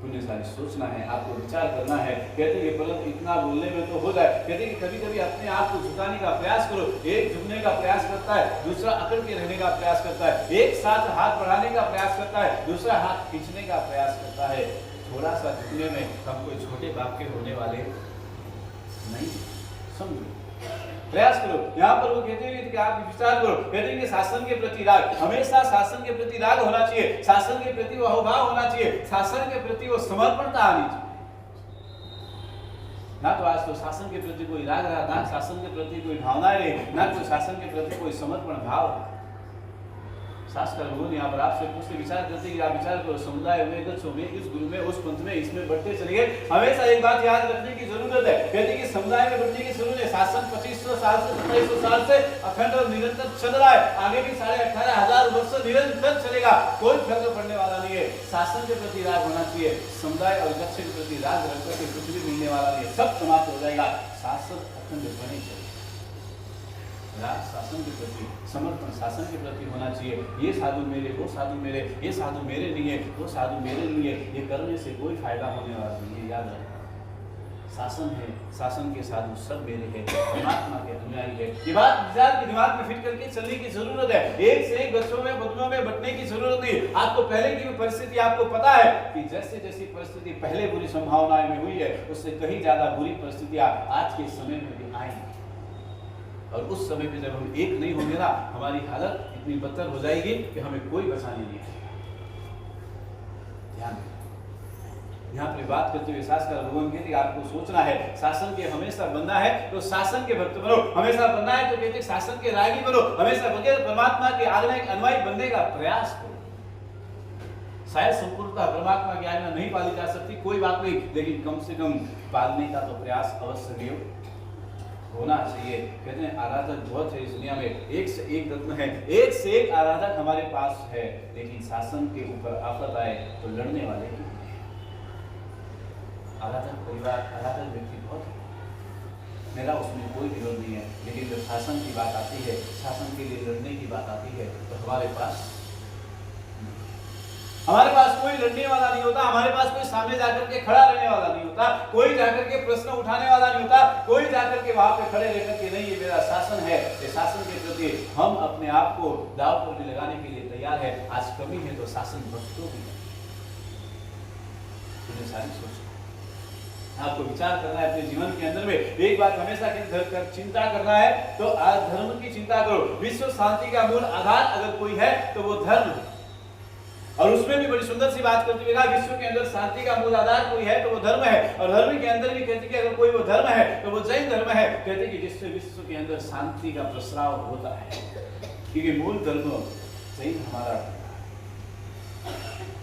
S1: पुण्य सारी सोचना है, आपको विचार करना है। कहते हैं परंतु इतना बोलने में तो हो जाए, कहते हैं कभी कभी अपने आप को झुकाने का प्रयास करो। एक झुकने का प्रयास करता है, दूसरा अकड़ के रहने का प्रयास करता है, एक साथ हाथ बढ़ाने का प्रयास करता है, दूसरा हाथ खींचने का प्रयास करता है। थोड़ा सा झुकने में हम कोई छोटे बाप के होने वाले नहीं। समझो, प्रयास करो। यहाँ पर वो कहते हैं कि आप विचार करो, कहते हैं कि शासन के प्रति राग, हमेशा शासन के प्रति राग होना चाहिए, शासन के प्रति वो अहोभाव होना चाहिए, शासन के प्रति वो समर्पणता आनी चाहिए। ना तो आज तो शासन के प्रति कोई राग रहा, ना शासन के प्रति कोई भावनाएं रही, ना कोई शासन के प्रति कोई समर्पण भाव। शास्त्र लोग यहाँ पर आपसे पूछते विचार करते कि आप विचार करो, समुदाय में गच्छो में, इस गुरु में, उस पंथ में, इसमें बढ़ते चलिए। हमेशा एक बात याद रखने की जरूरत है, कहते कि समुदाय में बढ़ने की जरूरत है। शासन 2500 साल से 2700 साल से अखंड और निरंतर चल रहा है, आगे भी 18,500 वर्ष निरंतर चलेगा, कोई फर्क पड़ने वाला नहीं है। शासन के प्रति राग होना चाहिए, समुदाय और गच्छ के प्रति राग रख करके कुछ भी मिलने वाला नहीं है, सब समाप्त हो जाएगा। शासन अखंड होनी चाहिए, शासन के प्रति समर्पण शासन के प्रति होना चाहिए। ये साधु मेरे, वो साधु मेरे, ये साधु मेरे नहीं है, वो साधु मेरे लिए, ये करने से कोई फायदा होने वाला नहीं है। याद रखना, शासन है, शासन के साधु सब मेरे हैं, परमात्मा के अनुयायी है। ये बात विचार के दिमाग में फिट करके चलने की जरूरत है। एक से एक गच्छों में बदलों में बटने की जरूरत नहीं। आपको पहले की परिस्थिति आपको पता है कि जैसे जैसी परिस्थिति पहले बुरी संभावनाएं में हुई है, उससे कहीं ज्यादा बुरी परिस्थितियां आज के समय में भी आई। और उस समय पे जब हम एक नहीं होंगे ना, हमारी हालत इतनी बदतर हो जाएगी कि हमें कोई बचाने नहीं है। ध्यान यहाँ पे बात करते हुए शास्त्र भगवान कहते आपको सोचना है, शासन के हमेशा बनना है तो शासन के भक्त बनो, हमेशा बनना है तो कहते शासन के रागी बनो, हमेशा बगैर परमात्मा के आज्ञा के अनुयायी बनने का प्रयास करो। शायद संपूर्णतः परमात्मा की आज्ञा नहीं पाली जा सकती, कोई बात नहीं, लेकिन कम से कम पालने का तो प्रयास अवश्य होना चाहिए। कहते हैं आराधक बहुत है इस दुनिया में, एक से एक रत्न है, एक से एक आराधक हमारे पास है, लेकिन शासन के ऊपर आफत आए तो लड़ने वाले ही आराधक परिवार, आराधक व्यक्ति बहुत है, मेरा उसमें कोई विरोध नहीं है। लेकिन जब शासन की बात आती है, शासन के लिए लड़ने की बात आती है, तो हमारे पास कोई लड़ने वाला नहीं होता, हमारे पास कोई सामने जाकर के खड़ा रहने वाला नहीं होता, कोई जाकर के प्रश्न उठाने वाला नहीं होता, कोई जाकर के वहां पे खड़े रहकर के नहीं ये मेरा शासन है, ये शासन के प्रति हम अपने आप को दांव पर भी लगाने के लिए तैयार है। आज कमी है तो शासन भक्तों की सारी सोच आपको विचार करना है अपने जीवन के अंदर में। एक बात हमेशा चिंता करना है तो आज धर्म की चिंता करो। विश्व शांति का मूल आधार अगर कोई है तो वो धर्म है, और उसमें भी बड़ी सुंदर सी बात करते हुए विश्व के अंदर शांति का मूल आधार कोई है तो वो धर्म है। और धर्म के अंदर भी कहते कि अगर कोई वो धर्म है तो वो जैन धर्म है, कहते कि जिससे विश्व के अंदर शांति का प्रस्राव होता है, क्योंकि मूल धर्म जैन हमारा।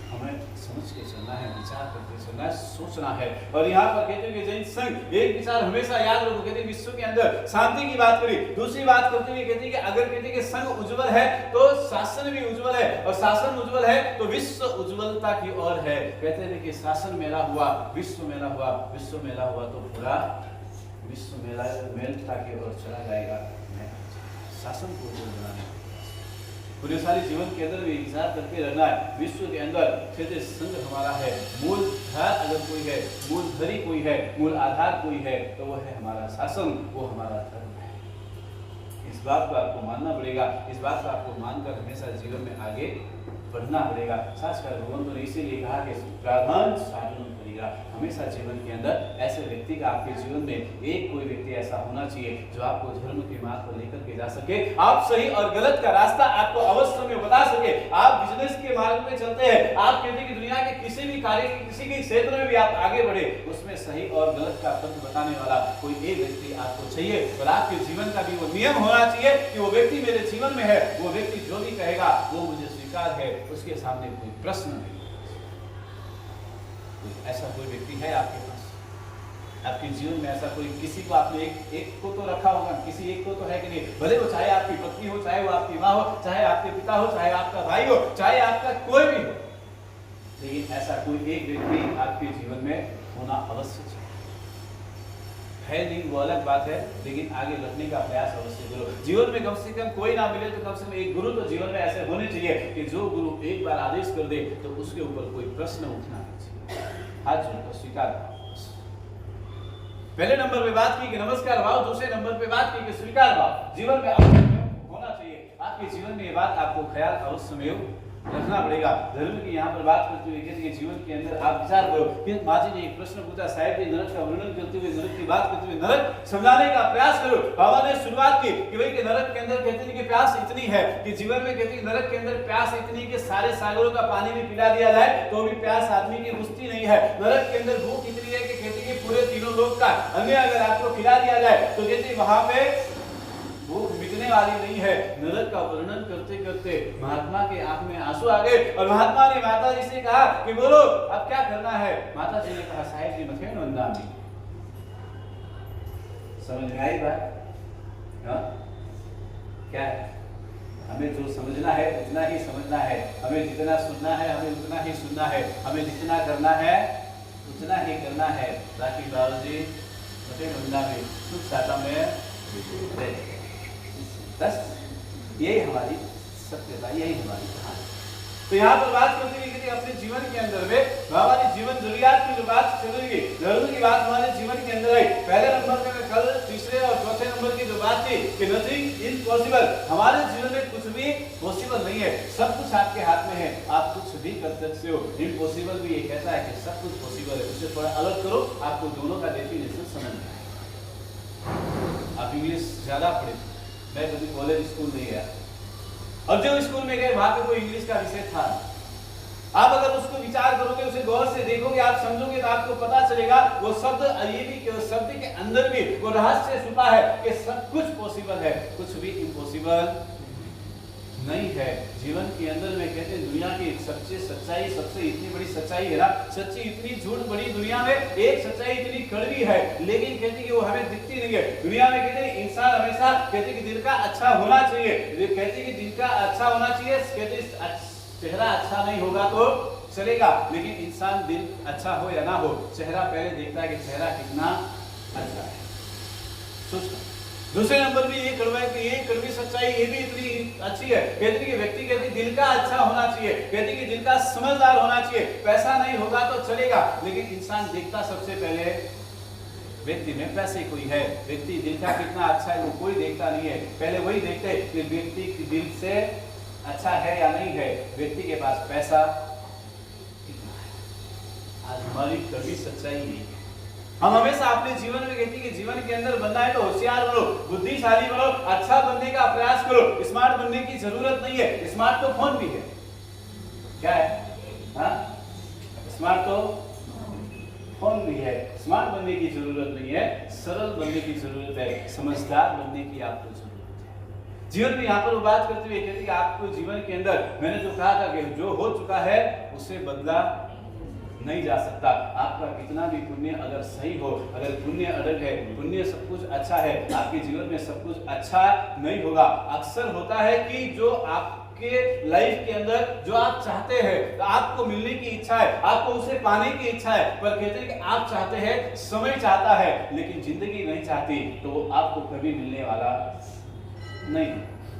S1: हमें समझ के चलना है, विचार करके चलना है, सोचना है। और यहाँ पर कहते हैं कि जैन संघ एक विचार हमेशा याद रखो, कहते हैं विश्व के अंदर शांति की बात करी। दूसरी बात करते हुए कहते हैं कि अगर कहते हैं कि संघ उज्जवल है तो शासन भी उज्जवल है, और शासन उज्जवल है तो विश्व उज्जवलता की ओर है। कहते हैं कि शासन मेला हुआ, विश्व मेला हुआ, विश्व मेला हुआ तो पूरा विश्व मेलता की ओर चला जाएगा। शासन को बनाना पूरे सारे जीवन के अंदर भी विचार करके रहना है। विश्व के अंदर कहते संघ हमारा है, मूल धार अगर कोई है, मूल धरी कोई है, मूल आधार कोई है तो वो है हमारा शासन, वो हमारा धर्म है। इस बात को आपको मानना पड़ेगा, इस बात को आपको मानकर हमेशा जीवन में आगे बढ़ना पड़ेगा। शास्त्र भगवंत ने इसीलिए कहा कि प्राधान साधन करेगा। हमेशा जीवन के अंदर ऐसे व्यक्ति का आपके जीवन में एक कोई व्यक्ति ऐसा होना चाहिए जो आपको धर्म के मार्ग पर लेकर के जा सके, आप सही और गलत का रास्ता आपको अवश्य में बता सके। आप बिजनेस के मार्ग में चलते हैं, आप कहते हैं कि दुनिया के किसी भी कार्य के किसी भी क्षेत्र में भी आप आगे बढ़े, उसमें सही और गलत का पथ बताने वाला कोई एक व्यक्ति आपको चाहिए। और आपके जीवन का भी वो नियम होना चाहिए कि वो व्यक्ति मेरे जीवन में है, वो व्यक्ति जो भी कहेगा वो मुझे स्वीकार है, उसके सामने कोई प्रश्न नहीं। ऐसा कोई व्यक्ति है आपके पास, आपके जीवन में ऐसा कोई, किसी को आपने एक को तो रखा होगा, किसी एक को तो है कि नहीं, भले वो चाहे आपकी पत्नी हो, चाहे वो आपकी माँ हो, चाहे आपके पिता हो, चाहे आपका भाई हो, चाहे आपका कोई भी हो, लेकिन ऐसा कोई एक व्यक्ति आपके जीवन में होना अवश्य चाहिए। है नहीं वो अलग बात है, लेकिन आगे बढ़ने का प्रयास अवश्य करो। जीवन में कम से कम कोई ना मिले तो कम से कम एक गुरु तो जीवन में ऐसे होने चाहिए कि जो गुरु एक बार आदेश कर दे तो उसके ऊपर कोई प्रश्न उठना नहीं चाहिए, हाथ जोड़कर स्वीकार। पहले नंबर पे बात की कि नमस्कार भाव, दूसरे नंबर पे बात की कि स्वीकार भाव जीवन में होना चाहिए। आपके जीवन में ये बात आपको ख्याल अवश्य में रखना पड़ेगा। धर्म की यहाँ पर बात करते हुए कहते हैं जीवन के अंदर आप विचार करो कि माँ जी ने एक प्रश्न पूछा, साहिब जी नरक का वर्णन करते हुए, नरक की बात करते हुए नरक समझाने का प्रयास करो। बाबा ने शुरुआत की कि भाई कि नरक के अंदर कहते हैं कि प्यास इतनी है कि जीवन में कहते हैं नरक के अंदर प्यास इतनी कि सारे सागरों का पानी भी पिला दिया जाए तो भी प्यास आदमी की बुझती नहीं है। नरक के अंदर भूख इतनी है कि कहते हैं पूरे तीनों लोग का अन्न अगर आपको खिला दिया जाए तो कहते हैं वहां पे भूख मिटने वाली नहीं है। नरक का वर्णन करते करते महात्मा के आंख में आंसू आ गए और महात्मा ने माता जी से कहा कि बोलो अब क्या करना है। माता जी ने कहा साहिब जी मथे नंदामी। समझ में आई बात? हाँ? क्या है? हमें जो समझना है उतना ही समझना है, हमें जितना सुनना है हमें उतना ही सुनना है, हमें जितना करना है उतना ही करना है, ताकि बाबा जी मथे नंदामी सुख साता में रहे। बस यही हमारी सत्यता, यही हमारी कहानी। तो यहाँ पर बात करते हुए कि अपने जीवन के अंदर में हमारी जीवन जरूरियात की जो बात चल रही है, धर्म की बात हमारे जीवन के अंदर आई। पहले नंबर में कल तीसरे और चौथे नंबर की जो बात थी कि नथिंग इम्पॉसिबल, हमारे जीवन में कुछ भी पॉसिबल नहीं है, सब कुछ आपके हाथ में है, आप कुछ भी कर सकते हो। इम्पॉसिबल भी ये कहता है कि सब कुछ पॉसिबल है, उसे थोड़ा अलग करो, आपको दोनों का डेफिनेशन समझ में आएगा। आप इंग्लिश ज्यादा पढ़े, मैं कभी कॉलेज स्कूल नहीं गया और जो स्कूल में गए वहां पे कोई इंग्लिश का विषय था। आप अगर उसको विचार करोगे, उसे गौर से देखोगे, आप समझोगे तो आपको पता चलेगा वो शब्द, ये भी शब्द के अंदर भी वो रहस्य छुपा है कि सब कुछ पॉसिबल है, कुछ भी इम्पॉसिबल नहीं है। जीवन के अंदर में कहते हैं दुनिया की सबसे सच्चाई, सबसे इतनी बड़ी सच्चाई है ना, सच्ची इतनी झूठ बड़ी दुनिया में, एक सच्चाई इतनी कड़वी है लेकिन कहते हैं कि वो हमें दिखती नहीं है। दुनिया में कहते हैं इंसान हमेशा कहते हैं कि दिल का अच्छा होना चाहिए, कहते हैं कि दिल का अच्छा होना चाहिए, कहते हैं चेहरा अच्छा नहीं होगा तो चलेगा, लेकिन इंसान दिल अच्छा हो या ना हो, चेहरा पहले देखता है कि चेहरा कितना अच्छा है। सोच दूसरे नंबर भी ये कड़वा है कि ये कड़वी सच्चाई ये भी इतनी अच्छी है, कहते हैं कि व्यक्ति कहते दिल का अच्छा होना चाहिए, कहते हैं कि दिल का समझदार होना चाहिए, पैसा नहीं होगा तो चलेगा, लेकिन इंसान देखता सबसे पहले व्यक्ति में पैसे कोई है, व्यक्ति दिल का कितना अच्छा है वो कोई देखता नहीं है, पहले वही देखते हैं कि व्यक्ति दिल से अच्छा है या नहीं है, व्यक्ति के पास पैसा कितना है। आज हमारी कड़वी सच्चाई नहीं है। हम हमेशा अपने जीवन में कहते हैं कि जीवन के अंदर बनना है तो होशियार बनो, बुद्धिशाली बनो, अच्छा बनने का प्रयास करो, स्मार्ट बनने की जरूरत नहीं है, स्मार्ट तो फोन भी है। क्या है? हाँ? स्मार्ट तो फोन भी है, स्मार्ट बनने की जरूरत नहीं है, सरल बनने की जरूरत है, समझदार बनने की आपको जरूरत है। जीवन में यहाँ पर वो बात करते हुए कहते हैं कि आपको जीवन के अंदर मैंने जो कहा था कि जो हो चुका है उसे बदला नहीं जा सकता। आपका कितना भी पुण्य अगर सही हो, अगर पुण्य अड़ग है, पुण्य सब कुछ अच्छा है, आपके जीवन में सब कुछ अच्छा नहीं होगा। अक्सर होता है कि जो आपके लाइफ के अंदर जो आप चाहते हैं, तो आपको मिलने की इच्छा है, आपको उसे पाने की इच्छा है, पर कहते हैं कि आप चाहते हैं, समय चाहता है, लेकिन जिंदगी नहीं चाहती, तो आपको कभी मिलने वाला नहीं।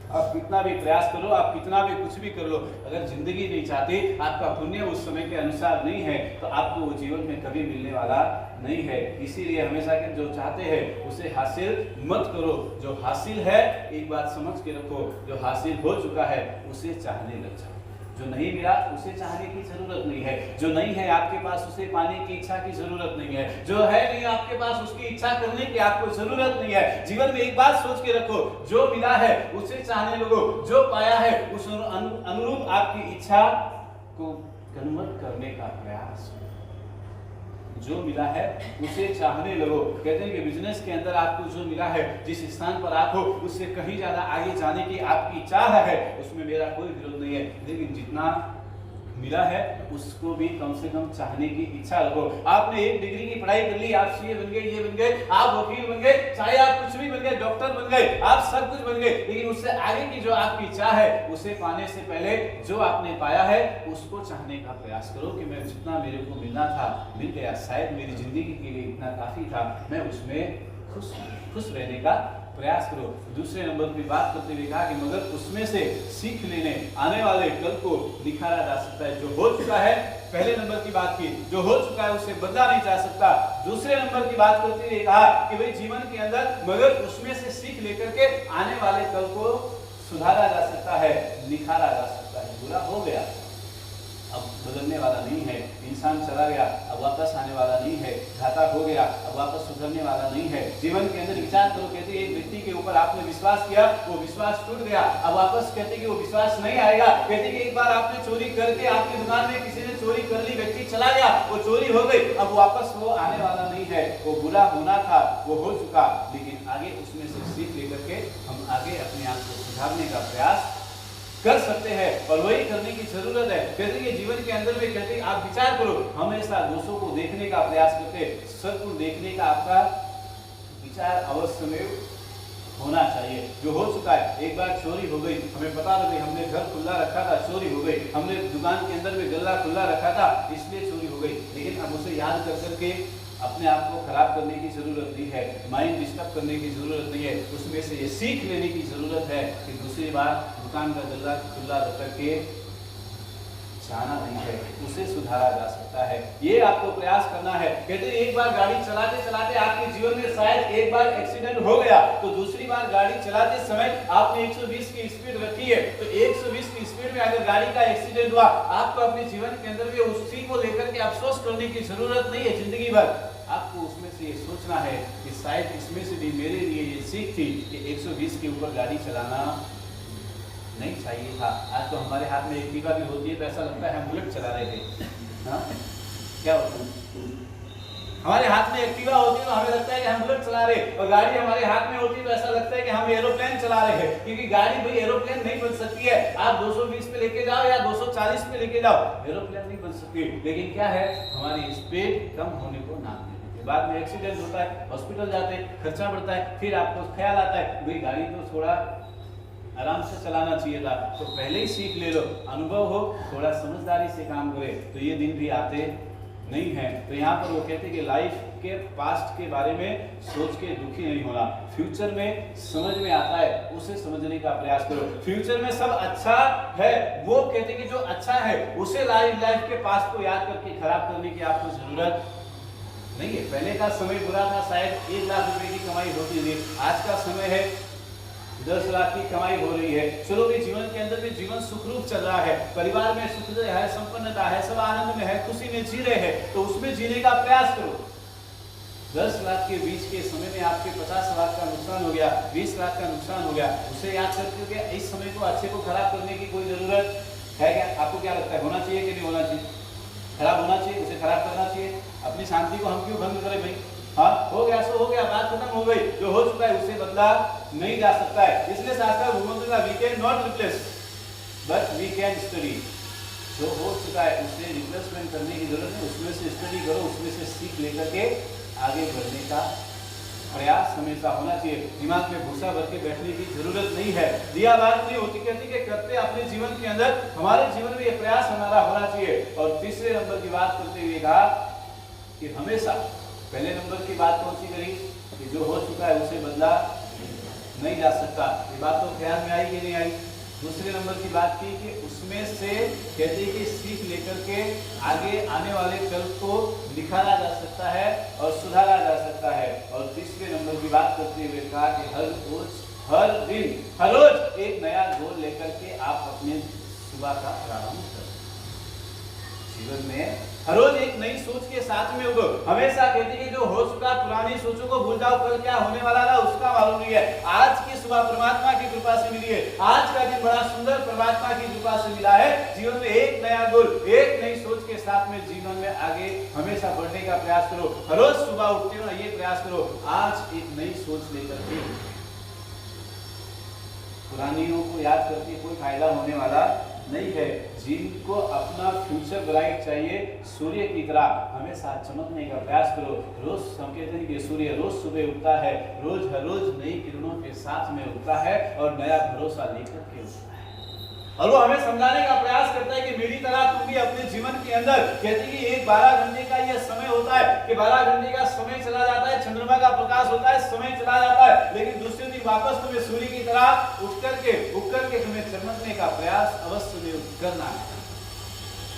S1: आप कितना भी प्रयास करो, आप कितना भी कुछ भी कर लो, अगर जिंदगी नहीं चाहती, आपका पुण्य उस समय के अनुसार नहीं है, तो आपको वो जीवन में कभी मिलने वाला नहीं है। इसीलिए हमेशा के जो चाहते हैं उसे हासिल मत करो, जो हासिल है एक बात समझ के रखो, जो हासिल हो चुका है उसे चाहने लग जाओ। जो नहीं मिला उसे चाहने की जरूरत नहीं है, जो नहीं है आपके पास उसे पाने की इच्छा की जरूरत नहीं है, जो है नहीं आपके पास उसकी इच्छा करने की आपको जरूरत नहीं है। जीवन में एक बात सोच के रखो, जो मिला है उसे चाहने लगो, जो पाया है उस अनुरूप आपकी इच्छा को कन्वर्ट करने का प्रयास। जो मिला है उसे चाहने लगो। कहते हैं कि बिजनेस के अंदर आपको जो मिला है, जिस स्थान पर आप हो उससे कहीं ज्यादा आगे जाने की आपकी चाह है, उसमें मेरा कोई विरोध नहीं है, लेकिन जितना मिला है उसको भी कम से कम चाहने की इच्छा रखो। आपने एक डिग्री की पढ़ाई कर ली, आप सीए बन गए, ये बन गए, आप वकील बन गए, चाहे आप कुछ भी बन गए, डॉक्टर बन गए, आप सब कुछ बन गए, लेकिन उससे आगे की जो आपकी चाह है उसे पाने से पहले जो आपने पाया है उसको चाहने का प्रयास करो कि मैं जितना मेरे को मिलना था मिल गया, शायद मेरी जिंदगी के लिए इतना काफी था, मैं उसमें खुश रहने का प्रयास करो। दूसरे नंबर की बात करते हुए कहा कि मगर उसमें से सीख लेने आने वाले कल को निखारा जा सकता है। जो हो चुका है, पहले नंबर की बात की, जो हो चुका है उसे बदला नहीं जा सकता। दूसरे नंबर की बात करते हुए कहा कि भाई जीवन के अंदर मगर उसमें से सीख लेकर के आने वाले कल को सुधारा जा सकता है, निखारा जा सकता है। बुरा हो गया, अब बदलने वाला नहीं है। इंसान चला गया, अब वापस आने वाला नहीं है। घाटा हो गया, अब वापस सुधरने वाला नहीं है। जीवन के अंदर विचार करो, कहते एक व्यक्ति के ऊपर आपने विश्वास किया, वो विश्वास टूट गया, अब वापस कहते कि वो विश्वास नहीं आएगा। कहते कि एक बार आपने चोरी करके आपकी दुकान में किसी ने चोरी कर ली, व्यक्ति चला गया, वो चोरी हो गई, अब वापस वो आने वाला नहीं है। वो बुरा होना था, वो हो चुका, लेकिन आगे उसमें से सीख लेकर के हम आगे अपने आप को सुधारने का प्रयास कर सकते हैं, और वही करने की जरूरत है। कहते हैं जीवन के अंदर में कहते हैं आप विचार करो, हमेशा दोषों को देखने का प्रयास करते, सत्य को देखने का आपका विचार अवश्य में होना चाहिए। जो हो चुका है, एक बार चोरी हो गई, हमें पता लगी, हमने घर खुला रखा था, चोरी हो गई, हमने दुकान के अंदर में गल्ला खुला रखा था, इसलिए चोरी हो गई, लेकिन अब उसे याद कर करके अपने आप को खराब करने की जरूरत नहीं है, माइंड डिस्टर्ब करने की जरूरत नहीं है। उसमें से ये सीख लेने की जरूरत है कि दूसरी बार दुकान का गल्ला खुला रख करके जाना नहीं है, उसे सुधारा जा सकता है। ये आपको प्रयास करना है। कहते हैं एक बार गाड़ी चलाते चलाते आपके जीवन में शायद एक बार एक्सीडेंट हो गया, तो दूसरी बार गाड़ी चलाते समय आपने 120 की स्पीड रखी है, तो 120 की स्पीड में अगर गाड़ी का एक्सीडेंट हुआ, आपको अपने जीवन के अंदर भी उसी को लेकर के अफसोस करने की जरूरत नहीं है। जिंदगी भर आपको उसमें से ये सोचना है कि शायद इसमें से भी मेरे लिए ये सीख थी कि 120 के ऊपर गाड़ी चलाना नहीं चाहिए था। आज तो हमारे हाथ में एक्टिवा भी होती है तो ऐसा लगता है हम बुलेट चला रहे थे। हाँ, क्या होता है, हमारे हाथ में एक्टिवा होती है तो हमें लगता है कि हम बुलेट चला रहे, और गाड़ी हमारे हाथ में होती है तो ऐसा लगता है कि हम एरोप्लेन चला रहे हैं, क्योंकि गाड़ी भाई एरोप्लेन नहीं बन सकती है। आप 220 पे लेके जाओ या 240 पे लेके जाओ, एरोप्लेन नहीं बन सकती। लेकिन क्या है, हमारी स्पीड कम होने को ना देते, बाद में एक्सीडेंट होता है, हॉस्पिटल जाते हैं, खर्चा बढ़ता है, फिर आपको ख्याल आता है भाई गाड़ी तो थोड़ा आराम से चलाना चाहिए था, तो पहले ही सीख ले लो, अनुभव हो, थोड़ा समझदारी से काम करे, तो ये दिन भी आते नहीं है। तो यहाँ पर वो कहते हैं कि लाइफ के पास्ट के बारे में सोच के दुखी नहीं होना, फ्यूचर में समझ में आता है उसे समझने का प्रयास करो। फ्यूचर में सब अच्छा है, वो कहते हैं कि जो अच्छा है उसे लाइफ के पास्ट को याद करके खराब करने की आपको जरूरत नहीं है। पहले का समय बुरा था, शायद 1 लाख रुपए की कमाई होती थी, आज का समय है 10 लाख की कमाई हो रही है। चलो भी जीवन के अंदर भी जीवन सुखरूप चल रहा है, परिवार में सुख है, संपन्नता है, सब आनंद में है, खुशी में जी रहे हैं, तो उसमें जीने का प्रयास करो। 10 लाख के बीच के समय में आपके 50 लाख का नुकसान हो गया, 20 लाख का नुकसान हो गया, उसे याद करके इस समय को अच्छे को खराब करने की कोई जरूरत है क्या? आपको क्या लगता है, होना चाहिए कि नहीं होना चाहिए? खराब होना चाहिए, उसे खराब करना चाहिए। अपनी शांति को हम क्यों भंग करें भाई? हाँ, हो गया सो हो गया, बात खत्म हो गई, जो हो चुका है उसे बदला नहीं जा सकता है। इसलिए शास्त्र भूमंत्रा we can not replace but we can study. जो हो चुका है उसे रिप्लेसमेंट करने की जरूरत है, उसमें से स्टडी करो, उसमें से सीख लेकर के आगे बढ़ने का प्रयास हमेशा होना चाहिए। दिमाग में भूसा भर के बैठने की जरूरत नहीं है। दिया बात नहीं होती, कहती कि करते अपने जीवन के अंदर, हमारे जीवन में ये प्रयास हमारा होना चाहिए। और तीसरे नंबर की बात करते हुए कहा कि हमेशा, पहले नंबर की बात कौन सी करी कि जो हो चुका है उसे बदला नहीं जा सकता, ये बात तो ख्याल में आई कि नहीं आई? दूसरे नंबर की बात की कि उसमें से कहते कि सीख लेकर के आगे आने वाले कल को निखारा जा सकता है और सुधारा जा सकता है। और तीसरे नंबर की बात करते हुए कहा कि हर दिन हर रोज एक नया गोल लेकर के आप अपने सुबह का प्रारंभ करें। जीवन में हर रोज एक नई सोच के साथ में उठो। हमेशा कहते हैं कि जो हो चुका पुरानी सोचों को भूल जाओ, कल क्या होने वाला था उसका मालूम नहीं है। आज की सुबह परमात्मा की कृपा से मिली है, आज का दिन बड़ा सुंदर परमात्मा की कृपा से मिला है। जीवन में एक नया गोल, एक नई सोच के साथ में जीवन में आगे हमेशा बढ़ने का प्रयास करो। हर रोज सुबह उठते हो ना, ये प्रयास करो आज एक नई सोच लेकर के। पुरानियों को याद करके कोई फायदा होने वाला नहीं है। जिनको अपना फ्यूचर ब्राइट चाहिए, सूर्य की तरह हमेशा चमकने का प्रयास करो। रोज संकेत है कि सूर्य रोज सुबह उगता है, रोज हर रोज नई किरणों के साथ में उगता है और नया भरोसा लेकर के उगता है। और वो हमें समझाने का प्रयास करता है कि मेरी तरह तुम भी अपने जीवन के अंदर, कहते कि एक 12 घंटे का ये समय होता है कि 12 घंटे का समय चला जाता है, चंद्रमा का प्रकाश होता है, समय चला जाता है, लेकिन दूसरे दिन वापस तुम्हें सूर्य की तरह उठ करके तुम्हें चमकने का प्रयास अवश्य करना है।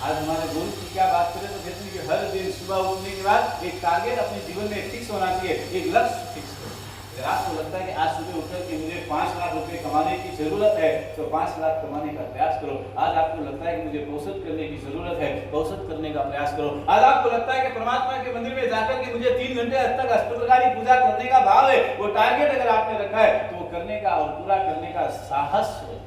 S1: आज हमारे गोल की क्या बात करें तो कहते हैं कि हर दिन सुबह उठने के बाद एक टारगेट अपने जीवन में फिक्स होना चाहिए, एक लक्ष्य फिक्स करो। अगर आपको लगता है कि आज सुबह उठकर के मुझे 5 लाख रुपए कमाने की जरूरत है तो 5 लाख कमाने का प्रयास करो। आज आपको लगता है कि मुझे औसत करने की जरूरत है, औसत करने का प्रयास करो। आज आपको लगता है कि परमात्मा के मंदिर में जाकर के मुझे 3 घंटे तक अष्टप्रकारी पूजा करने का भाव है, वो टारगेट अगर आपने रखा है तो वो करने का और पूरा करने का साहस हो।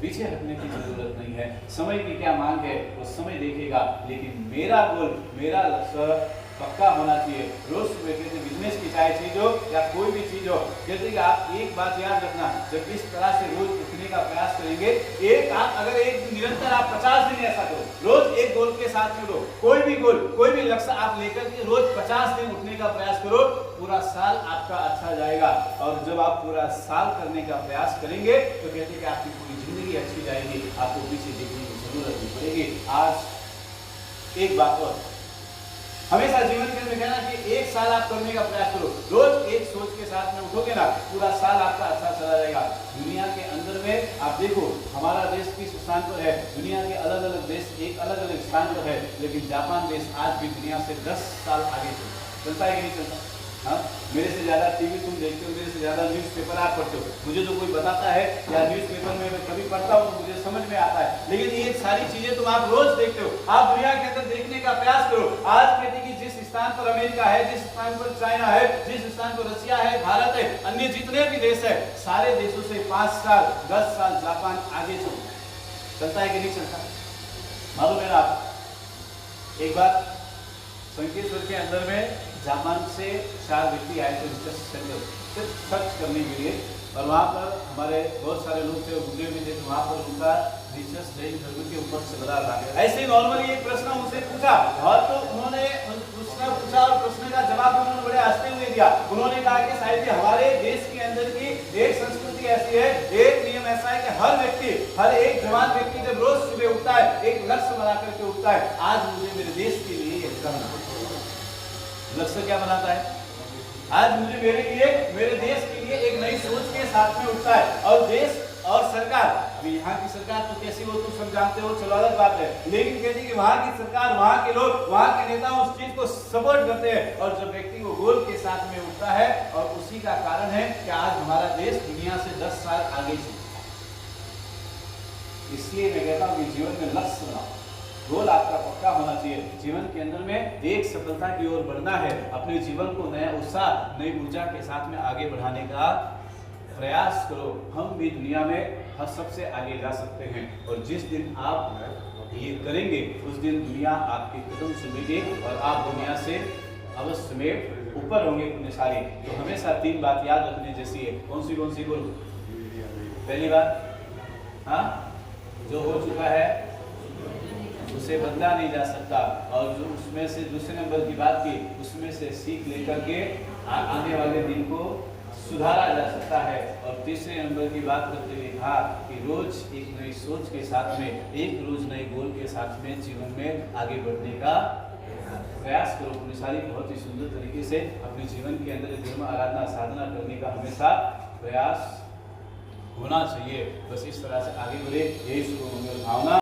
S1: पीछे हटने की जरूरत नहीं है। समय की क्या मांग है वो समय देखेगा, लेकिन मेरा गोल, मेरा लक्ष्य पक्का होना चाहिए। रोज सुबह कहते बिजनेस की चाहे चीज हो या कोई भी चीज हो, कहते कि आप एक बात याद रखना, जब इस तरह से रोज उठने का प्रयास करेंगे, एक आप अगर एक निरंतर आप 50 दिन ऐसा करो, रोज एक गोल के साथ चलो, कोई भी गोल, कोई भी लक्ष्य आप लेकर के रोज 50 दिन उठने का प्रयास करो, पूरा साल आपका अच्छा जाएगा। और जब आप पूरा साल करने का प्रयास करेंगे तो कहते कि आपकी पूरी जिंदगी अच्छी जाएगी, आपको पीछे देखने की जरूरत नहीं पड़ेगी। आज एक बात और, हमेशा जीवन के अंदर कहना कि एक साल आप करने का प्रयास करो, रोज एक सोच के साथ में उठोगे ना, पूरा साल आपका अच्छा चला जाएगा। दुनिया के अंदर में आप देखो हमारा देश किस स्थान पर है, दुनिया के अलग अलग देश एक अलग अलग स्थान पर है, लेकिन जापान देश आज भी दुनिया से 10 साल आगे चलता है कि नहीं चलता? हाँ, मेरे से ज्यादा टीवी तुम देखते हो, मेरे से ज्यादा न्यूज़पेपर आप पढ़ते हो। मुझे तो कोई बताता है या न्यूज़पेपर में मैं कभी पढ़ता हूँ तो मुझे समझ में आता है, लेकिन ये सारी चीजें तुम आप रोज देखते हो। आप दुनिया के अंदर देखने का प्रयास करो। आज कहते कि जिस स्थान पर अमेरिका है, जिस स्थान पर चाइना है, जिस स्थान पर रशिया है, भारत है, अन्य जितने भी देश है, सारे देशों से 5 साल 10 साल जापान आगे चलता है कि नहीं चलता? मालूम है आप, एक बार संकेश्वर के अंदर में जापान से 4 व्यक्ति आए थे रिसर्च सेंटर सिर्फ सर्च करने के लिए, और वहाँ पर हमारे बहुत सारे लोग थे, बुढ़े भी थे, तो वहाँ पर उनका रिसर्च जैन धर्म के ऊपर से बदला रहा है। ऐसे ही नॉर्मली एक प्रश्न उनसे पूछा, और तो उन्होंने प्रश्न पूछा और प्रश्न का जवाब उन्होंने बड़े हंसते हुए दिया। उन्होंने कहा कि साहिब जी, हमारे देश के अंदर की एक संस्कृति ऐसी है, एक नियम ऐसा है कि हर व्यक्ति, हर एक जवान व्यक्ति जब रोज सुबह उठता है, एक लक्ष्य बना करके उठता है, आज मुझे मेरे देश के लिए ये करना है। लक्ष्य क्या बनाता है? आज मुझे मेरे लिए, मेरे देश के लिए एक नई सोच के साथ में उठता है। और देश और सरकार, अभी यहाँ की सरकार तो कैसी हो तुम सब जानते हो, चलो अलग बात है, लेकिन कहते हैं कि वहाँ की सरकार, वहाँ के लोग, वहाँ के नेता उस चीज को सपोर्ट करते हैं। और जब व्यक्ति वो गोल के साथ में उठता है, और उसी का कारण है कि आज हमारा देश दुनिया से 10 साल आगे चलता है। इसलिए मैं कहता हूँ कि जीवन में लक्ष्य बनाओ, गोल आपका पक्का होना चाहिए। जीवन के अंदर में एक सफलता की ओर बढ़ना है, अपने जीवन को नया उत्साह, नई ऊर्जा के साथ में आगे बढ़ाने का प्रयास करो। हम भी दुनिया में हर सबसे आगे जा सकते हैं, और जिस दिन आप ये करेंगे उस दिन दुनिया आपके कदम चूमेगी और आप दुनिया से अवश्य में ऊपर होंगे पुण्यशाली। तो हमेशा 3 बात याद रखने जैसी है। कौन सी बोलूं? पहली बात, हाँ, जो हो चुका है उसे बदला नहीं जा सकता, और जो उसमें से दूसरे नंबर की बात की, उसमें से सीख लेकर के आने वाले दिन को सुधारा जा सकता है। और तीसरे नंबर की बात करते हुए कहा कि रोज एक नई सोच के साथ में, एक रोज नए गोल के साथ में जीवन में आगे बढ़ने का प्रयास करो। पुण्यशाली बहुत ही सुंदर तरीके से अपने जीवन के अंदर धर्म आराधना साधना करने का हमेशा प्रयास होना चाहिए। बस इस तरह से आगे बढ़े, यही शुभ मंगल भावना।